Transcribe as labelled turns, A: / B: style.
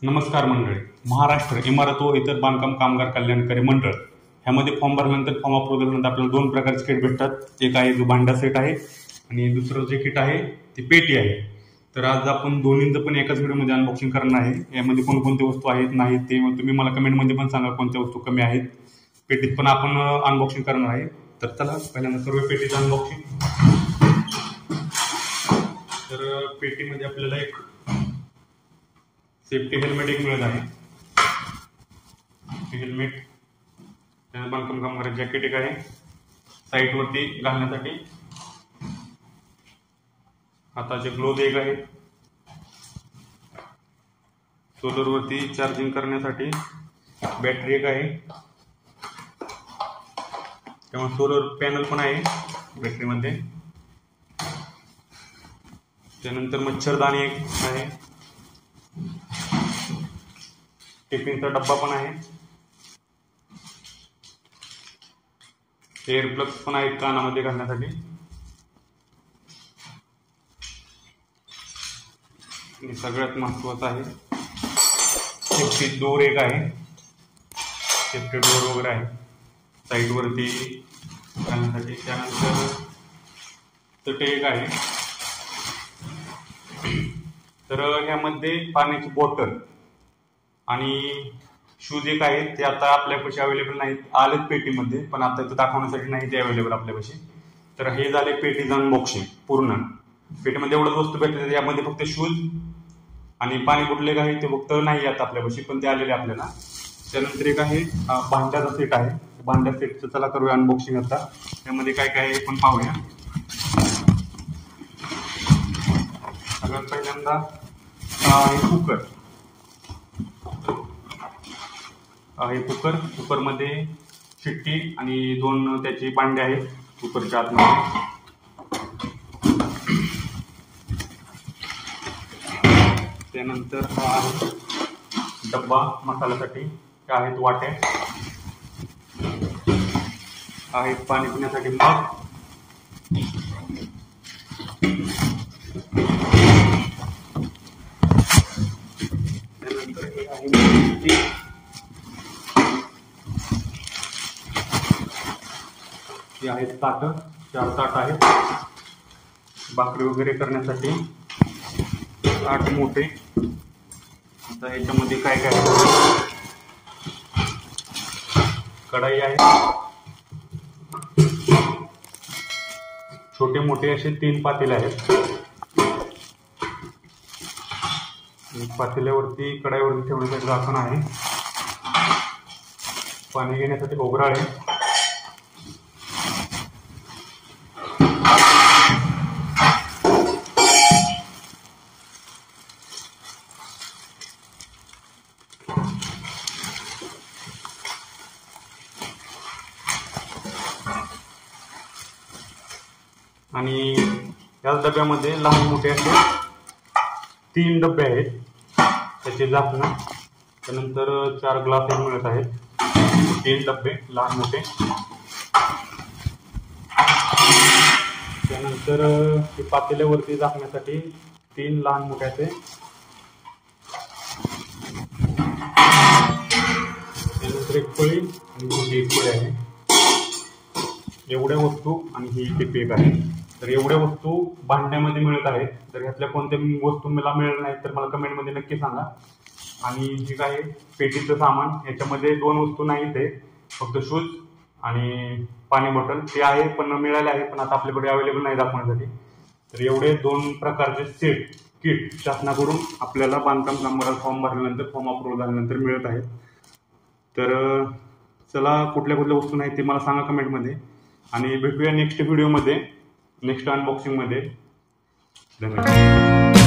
A: नमस्कार मंडळी. महाराष्ट्र इमारत व इतर बांधकाम कामगार कल्याणकारी मंडळ ह्यामध्ये फॉर्म भरल्यानंतर फॉर्म अप्रूव्ह झाल्यानंतर आपल्याला दोन प्रकारचे किट भेटतात. एक आहे जो भांडा सेट आहे आणि दुसरं जे किट आहे ती पेटी आहे. तर आज आपण दोन्हींचं पण एकाच व्हिडिओमध्ये अनबॉक्सिंग करणार आहे. यामध्ये कोणकोणत्या वस्तू आहेत नाही ते तुम्ही मला कमेंटमध्ये पण सांगा कोणत्या वस्तू कमी आहेत. पेटीत पण आपण अनबॉक्सिंग करणार आहे. तर चला पहिल्यांदा सर्व पेटीचं अनबॉक्सिंग. तर पेटीमध्ये आपल्याला एक सेफ्टी हेल्मेट एक मिळत आहे. हेल्मेट, बांधकाम कामगार जॅकेट एक आहे. साईटवरती घालण्यासाठी हाताचे ग्लोव्ह एक आहे. सोलरवरती चार्जिंग करण्यासाठी बॅटरी एक आहे. तेव्हा सोलर पॅनल पण आहे बॅटरीमध्ये. त्यानंतर मच्छरदाणी एक आहे. टिफिनचा डब्बा पण आहे. एअर प्लग्स पण आहेत कानामध्ये घालण्यासाठी. आणि सगळ्यात महत्वाचं आहे सेफ्टी डोर एक आहे. सेफ्टी डोर वगैरे आहे साईडवरती घालण्यासाठी. त्यानंतर चटे एक आहे. तर ह्यामध्ये पाण्याची बॉटल आणि शूज एक आहे. ते आता आपल्यापाशी अवेलेबल नाहीत, आलेत पेटीमध्ये, पण आता इथं दाखवण्यासाठी नाही ते अवेलेबल आपल्यापाशी. तर हे झाले पेटीचं अनबॉक्सिंग पूर्ण. पेटीमध्ये एवढंच वस्तू भेटतात. यामध्ये फक्त शूज आणि पाणी बॉटल एक आहे, ते फक्त नाही आता आपल्यापाशी, पण ते आलेले आपल्याला. त्यानंतर एक आहे भांड्याचा सेट आहे. भांड्या सेटचं चला करूया अनबॉक्सिंग आता. त्यामध्ये काय काय आहे पण पाहूया. सगळ्यात पहिल्यांदा कुकर आहे. कुकरमध्ये शिट्टी आणि दोन त्याचे भांडे आहेत कुकरच्या आतमध्ये. त्यानंतर हा आहे डब्बा मसाल्यासाठी. त्या आहेत वाट्या आहेत. पाणी पिण्यासाठी मग. त्यानंतर हे आहे हे आहेत ताट. 4 ताट आहेत भाकरी वगैरे करण्यासाठी. 8 मोठे. आता ह्याच्यामध्ये काय काय आहे. कढाई आहे. छोटे मोठे असे 3 पातेले आहेत. पातेल्यावरती कढाईवरती ठेवण्यासाठी झाकण आहे. पाणी घेण्यासाठी ओगराळ आहे. आणि याच डब्यामध्ये लहान मोठे असे 3 डबे आहेत त्याचे झाकणं. त्यानंतर 4 ग्लास मिळत आहेत. 3 डबे लहान मोठे. त्यानंतर पातेल्यावरती झाकण्यासाठी 3 लहान मोठे असे. त्यानंतर एक पळी आणि मोठी एक पळी आहे. एवढ्या वस्तू आणि ही टिप एक आहे. तर एवढ्या वस्तू भांड्यामध्ये मिळत आहेत. तर ह्यातल्या कोणत्या वस्तू मला मिळाल्या नाहीत तर मला कमेंटमध्ये नक्की सांगा. आणि जे काय पेटीचं सामान याच्यामध्ये 2 वस्तू नाहीत आहे, फक्त शूज आणि पाणी बॉटल ते आहे पण मिळाले आहे, पण आता आपल्याकडे अवेलेबल नाही दाखवण्यासाठी. तर एवढे 2 प्रकारचे सेट किट शासनाकडून आपल्याला बांधकाम कामगार फॉर्म भरल्यानंतर फॉर्म अप्रूव्ह झाल्यानंतर मिळत आहेत. तर चला कुठल्या कुठल्या वस्तू नाहीत ते मला सांगा कमेंटमध्ये. आणि भेटूया नेक्स्ट व्हिडिओमध्ये, नेक्स्ट अनबॉक्सिंगमध्ये. धन्यवाद.